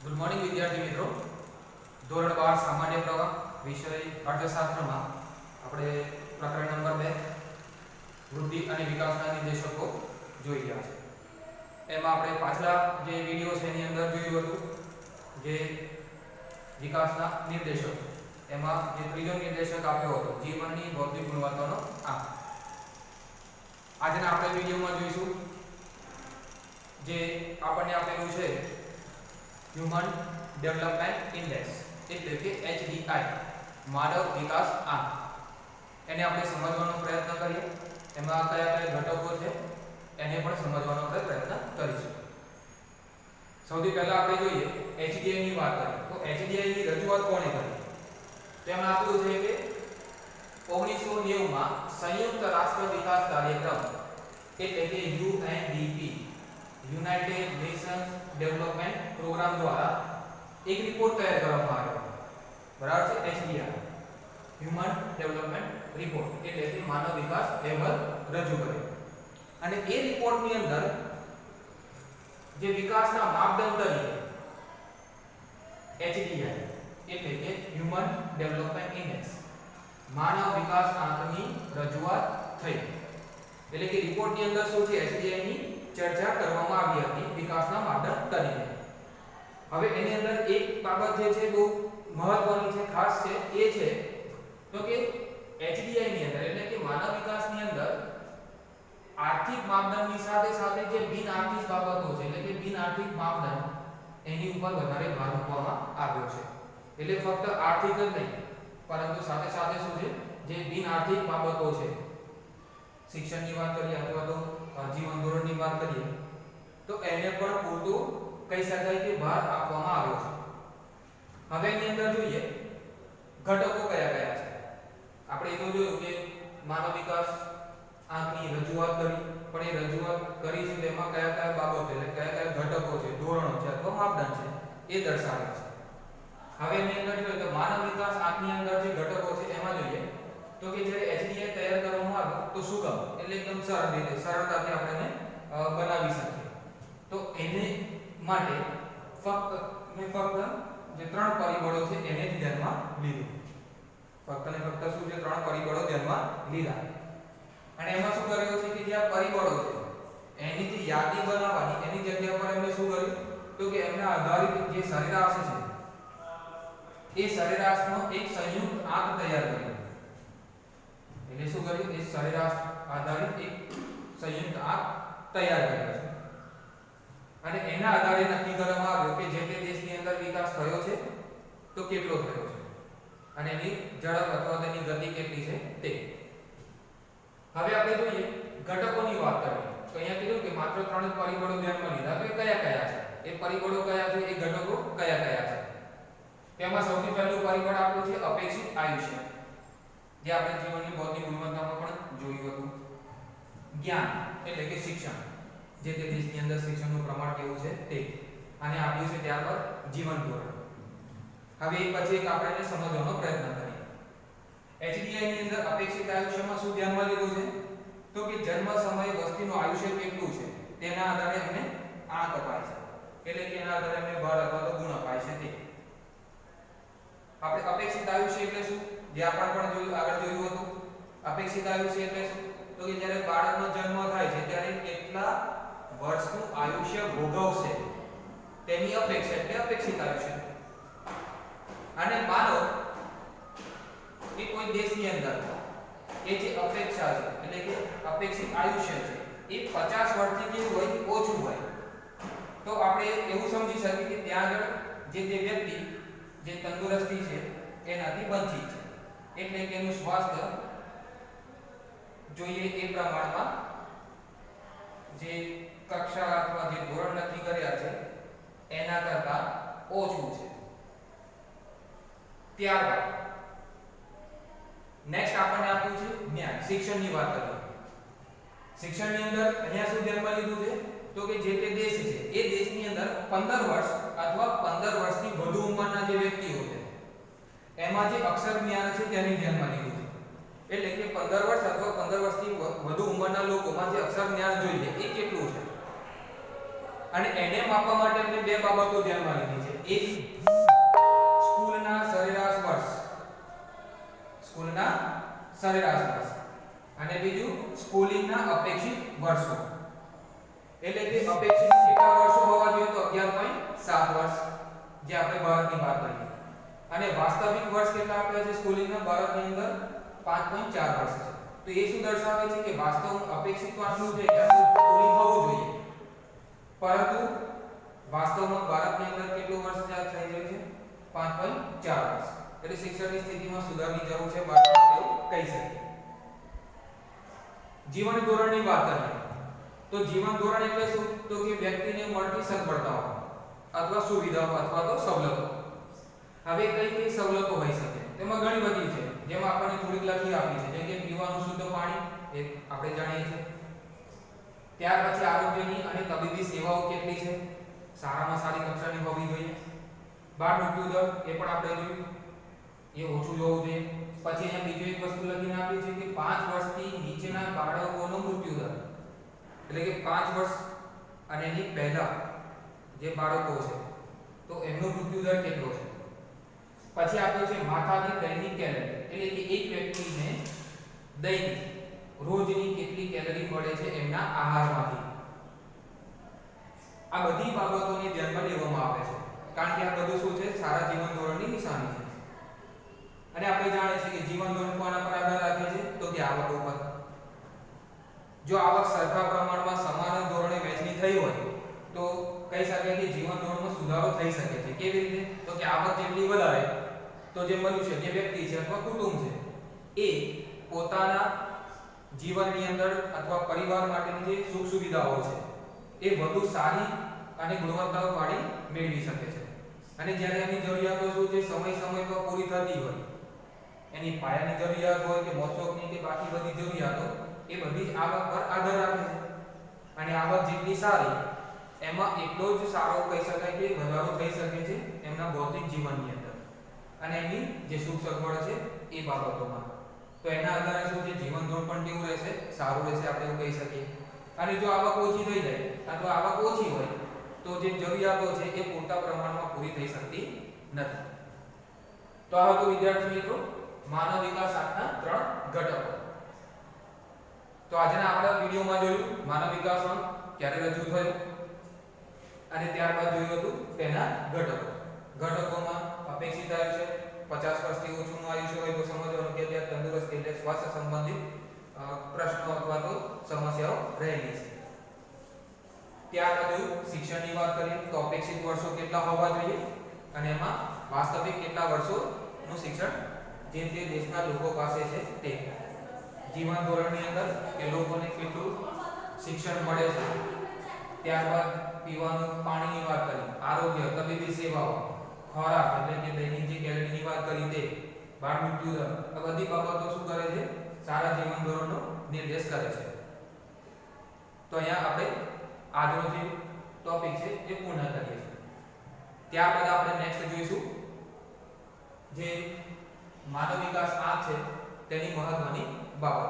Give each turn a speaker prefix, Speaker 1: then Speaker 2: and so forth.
Speaker 1: Good morning विद्यार्थी मित्रों। ધોરણ 12 સામાન્ય પ્રવાહ વિષય અર્થશાસ્ત્રમાં આપણે પ્રકરણ નંબર 2 વૃદ્ધિ અને વિકાસના નિર્દેશકો જોઈ રહ્યા છે। એમાં આપણે પાછલા જે વિડિયો છે એની અંદર જોયું હતું જે વિકાસના નિર્દેશકો, એમાં જે ત્રીજો નિર્દેશક આપ્યો હતો જીવનની ભૌતિક ગુણવત્તાનો આંક। આજના આપણે વિડિયોમાં જોઈશું જે આપણને આપેલું છે હ્યુમન ડેવલપમેન્ટ ઇન્ડેક્સ એટલે કે HDI માનવ વિકાસ આંક। એને આપણે સમજવાનો પ્રયત્ન કરીએ, એમાં કયા કયા ઘટકો છે એને પણ સમજવાનો પ્રયત્ન કરીશું। સૌથી પહેલા આપણે જોઈએ HDI ની વાત કરીએ તો HDI ની રજૂઆત કોણે કરી? તો એમાં આપ્યું છે કે 1990 માં સંયુક્ત રાષ્ટ્ર વિકાસ કાર્યક્રમ એટલે કે UNDP United Nations Development Programme દ્વારા એક રિપોર્ટ તૈયાર કરવામાં આવ્યો, બરાબર છે। HDI હ્યુમન ડેવલપમેન્ટ રિપોર્ટ એટલે કે માનવ વિકાસ અહેવાલ રજૂ કર્યો અને એ રિપોર્ટની અંદર જે વિકાસના માપદંડ તરીકે HDI એટલે કે હ્યુમન ડેવલપમેન્ટ ઇન્ડેક્સ માનવ વિકાસ આંકની રજૂઆત થઈ। એટલે કે રિપોર્ટની અંદર શું છે HDI ની ચર્ચા કરવામાં આવી હતી વિકાસના માપદંડ તરીકે। હવે એની અંદર એક બાબત જે છે બહુ મહત્વની છે, ખાસ છે, એ છે તો કે HDI ની અંદર એટલે કે માનવ વિકાસની અંદર આર્થિક માપદંડની સાથે સાથે જે બિન આર્થિક બાબતો છે એટલે કે બિન આર્થિક માપદંડ એની ઉપર વધારે ભાર મૂકવામાં આવ્યો છે। એટલે ફક્ત આર્થિક જ નહીં પરંતુ સાથે સાથે શું છે જે બિન આર્થિક બાબતો છે, શિક્ષણની વાત કરીએ અથવા તો જીવન ધોરણની વાત કરીએ તો એને પણ પૂરતું કહી શકાય કે ભાર આપવામાં આવ્યો છે। હવે એની અંદર જોઈએ ઘટકો કયા કયા છે। આપણે એ તો જોયું કે માનવ વિકાસ આંકની રજૂઆત કરી, પણ એ રજૂઆત કરી છે તેમાં કયા કયા બાબતો એટલે કયા કયા ઘટકો છે, ધોરણો છે અથવા માપદંડ છે એ દર્શાવે છે। હવે એની અંદર જોઈએ તો માનવ વિકાસ આંકની અંદર જે ઘટકો છે એમાં જોઈએ તો કે જ્યારે HDI તૈયાર કરવામાં આવે તો સુગમ એટલે એકદમ સરળતાથી આપણે બનાવી શકીએ। તો એને માટે ફક્ત જે ત્રણ પરિબળો છે એને જ ધ્યાનમાં લીધું। ફક્ત ને ફક્ત શું છે ત્રણ પરિબળો ધ્યાનમાં લીધા અને એમાં શું કર્યું છે કે જે આ પરિબળો છે એની જે યાદી બનાવવાની એની જગ્યા પર એમને શું કર્યું તો કે એમના આધારિત જે સરેરાશ છે એ સરેરાશનો એક સંયુક્ત આંક તૈયાર કર્યો। એટલે શું કર્યું એ સરેરાશ આધારિત એક સંયુક્ત આંક તૈયાર કર્યો છે અને એના આધારે નક્કી કરવામાં આવ્યું કે જે તે દેશની અંદર વિકાસ થયો છે તો કેટલો થયો છે અને એની ઝડપ અથવા તેની ગતિ કેટલી છે તે। હવે આપણે જોઈએ ઘટકોની વાત કરીએ તો અહીંયા કીધું કે માત્ર ત્રણ પરિબળો ધ્યાનમાં લીધા, તો એ કયા કયા છે, એ પરિબળો કયા છે, એ ઘટકો કયા કયા છે? તેમાં સૌથી પહેલું પરિબળ આપણું છે અપેક્ષિત આયુષ્ય, જે આપણે જીવનની ભૌતિક ગુણવત્તામાં પણ જોયું હતું। જ્ઞાન એટલે કે શિક્ષણ, જે તે દેશની અંદર શિક્ષણનું પ્રમાણ કેવું છે તે, અને આપ્યું છે ત્યારબાદ જીવન ધોરણ। હવે એક પછી એક આપણે એને સમજવાનો પ્રયત્ન કરીએ। HDI ની અંદર અપેક્ષિત આયુષ્યમાં શું ધ્યાનમાં લીધું છે તો કે જન્મ સમયે વસ્તીનું આયુષ્ય કેટલું છે તેના આધારે અમને આંક અપાય છે, એટલે કે એના આધારે અમને બળ અથવા તો ગુણ અપાય છે તે। આપણે અપેક્ષિત આયુષ્ય એટલે શું, જે આપણે પણ જોયું આગળ જોયું હતું। અપેક્ષિત આયુષ્ય એટલે શું તો કે જ્યારે બાળકનો જન્મ થાય છે ત્યારે કેટલા વર્ષનું આયુષ્ય ભોગવશે તેની અપેક્ષા એટલે અપેક્ષિત આયુષ્ય। અને માનો કે કોઈ દેશની અંદર એ જે અપેક્ષા છે એટલે કે અપેક્ષિત આયુષ્ય છે એ 50 વર્ષથી કેવું હોય ઓછું હોય તો આપણે એવું સમજી શકીએ કે ત્યાં આગળ જે વ્યક્તિ જે તંદુરસ્તી છે એનાથી વંચિત છે, એટલે કે એનું સ્વાસ્થ્ય જોઈએ એ પ્રમાણમાં જે કક્ષા અથવા જે ધોરણ નક્કી કર્યા છે એના કરતા ઓછું છે। ત્યારબાદ નેક્સ્ટ આપણને આપ્યું છે જ્ઞાન, શિક્ષણની વાત કરીએ। શિક્ષણની અંદર અહીંયા શું ધ્યાનમાં લીધું છે તો કે જે તે દેશ છે એ દેશની અંદર 15 વર્ષ અથવા 15 વર્ષથી વધુ ઉંમરના જે વ્યક્તિઓ છે એમાં જે અક્ષર જ્ઞાન છે તેને ધ્યાનમાં લીધું છે। એટલે કે 15 વર્ષ અથવા 15 વર્ષથી વધુ ઉંમરના લોકોમાં જે અક્ષર જ્ઞાન જોઈએ એ કેટલું છે અને એને માપવા માટે આપણે બે બાબતો ધ્યાનમાં લીધી છે। એક સ્કૂલના સરેરાશ વર્ષ અને બીજું સ્કૂલિંગના અપેક્ષિત વર્ષો એટલે કે અપેક્ષિત કેટલા વર્ષો હોવા જોઈએ તો 11.7 વર્ષ જે આપણે ભારતની વાત કરીએ અને વાસ્તવિક વર્ષ કેટલા આપ્યા છે સ્કૂલિંગના ભારતની અંદર 5.4 વર્ષ છે તો એ શું દર્શાવે છે કે વાસ્તવમાં અપેક્ષિત તો આટલું છે કે આટલું સ્કૂલિંગ હોવું જોઈએ પરંતુ વાસ્તવમાં ભારતની અંદર કેટલું વર્ષ થઈ રહ્યું છે 5.4 વર્ષ એટલે શિક્ષણની સ્થિતિમાં સુધારની જરૂર છે ભારતમાં એવું કહી શકીએ જીવન ધોરણની વાત કરીએ તો જીવન ધોરણ એટલે શું તો કે વ્યક્તિને મળતી સગવડતાઓ અથવા સુવિધાઓ અથવા તો સવલતો હવે કઈ સવલતો હોઈ શકે તેમાં ઘણી બધી છે જેમાં આપણને થોડીક લખી આપી છે જેમ કે પીવાનું શુદ્ધ પાણી એ આપણે જાણીએ છીએ ત્યાર પછી આરોગ્યની અને તબીબી સેવાઓ કેટલી છે સારામાં સારી કક્ષાની હોવી જોઈએ બાળ મૃત્યુ દર એ પણ આપણે જોયું એ ઓછું હોવું જોઈએ પછી અહીંયા બીજી એક વસ્તુ લખીને આપી છે કે 5 વર્ષથી નીચેના બાળકોનો મૃત્યુ દર એટલે કે 5 વર્ષ અને એની પહેલા જે બાળકો છે તો એમનો મૃત્યુ દર કેટલો છે પછી આપ્યું છે માથાદીઠ દૈનિક કેલરી એટલે કે એક વ્યક્તિને દૈનિક રોજની કેટલી કેલરી મળે છે એમના આહારમાંથી આ બધી બાબતોને ધ્યાનમાં લેવામાં આવે છે કારણ કે આ બધું શું છે સારા જીવન ધોરણની નિશાની છે અને આપણે જાણીએ છીએ કે જીવન ધોરણ કોના પર આધાર રાખે છે તો કે આવક ઉપર જો આવક સરખા પ્રમાણમાં સમાન ધોરણે વહેંચણી થઈ હોય તો કહી શકાય કે જીવન ધોરણમાં સુધારો થઈ શકે છે કેવી રીતે તો કે આવક જેટલી વધારે તો જે મનુષ્ય જે વ્યક્તિ છે અથવા કુટુંબ છે એ પોતાના જીવનની અંદર અથવા પરિવાર માટેની જે સુખ સુવિધાઓ છે એ વધુ સારી અને ગુણવત્તાવાળી મેળવી શકે છે અને જ્યારે એની જરૂરિયાતો શું છે સમય પર પૂરી થતી હોય એની પાયાની જરૂરિયાત હોય કે મોસોકની કે બાકી બધી જરૂરિયાતો એ બધી જ આવક પર આધાર રાખે છે અને આવક જેટલી સારી એમાં એટલો જ સારો કહી શકાય કે વધારો થઈ શકે છે એમના ભૌતિક જીવનની અંદર અને એની જે સુખ સગવડ છે એ બાબતોમાં તો એના આધારે શું છે જીવન ધોરણ પણ કેવું રહેશે સારું રહેશે આપણે એવું કહી શકીએ અને જો આવક ઓછી થઈ જાય અથવા આવક ઓછી હોય તો જે જરૂરિયાતો છે એ પૂરતા પ્રમાણમાં પૂરી થઈ શકતી નથી તો આ હતું વિદ્યાર્થી મિત્રો માનવ વિકાસ આંકના 3 ઘટકો તો આજના આપણા વિડિયોમાં જોયું માનવ વિકાસ આંક ક્યારે રજૂ થયો અને ત્યારબાદ જોયું હતું તેના ઘટકોમાં અપેક્ષિત આયુષ્ય 50 વર્ષથી ઓછુંનું આયુષ્ય હોય તો સમજવાનું કે ત્યાં તંદુરસ્ત એટલે સ્વાસ્થ્ય સંબંધિત પ્રશ્નો અથવા તો સમસ્યાઓ રહેલી છે ત્યારબાદ શિક્ષણની વાત કરીએ તો અપેક્ષિત વર્ષો કેટલા હોવા જોઈએ અને એમાં વાસ્તવિક કેટલા વર્ષોનું શિક્ષણ જે તે દેશના લોકો પાસે છે તે જીવન ધોરણની અંદર કે લોકોને કેટલું શિક્ષણ મળે છે ત્યારબાદ પીવાનું પાણીની વાત કરી આરોગ્ય તબીબી સેવાઓ ખોરાક એટલે કે દૈનિક જે કેલરીની વાત કરી તે બાળ મૃત્યુ દર આ બધી બાબતો શું કરે છે સારા જીવન ધોરણનો નિર્દેશ કરે છે તો અહીંયા આપણે આજનો જે ટોપિક છે એ પૂર્ણ કરીએ છીએ ત્યારબાદ આપણે નેક્સ્ટ જોઈશું જે માનવ વિકાસ આંક છે તેની મહત્વની બાબતો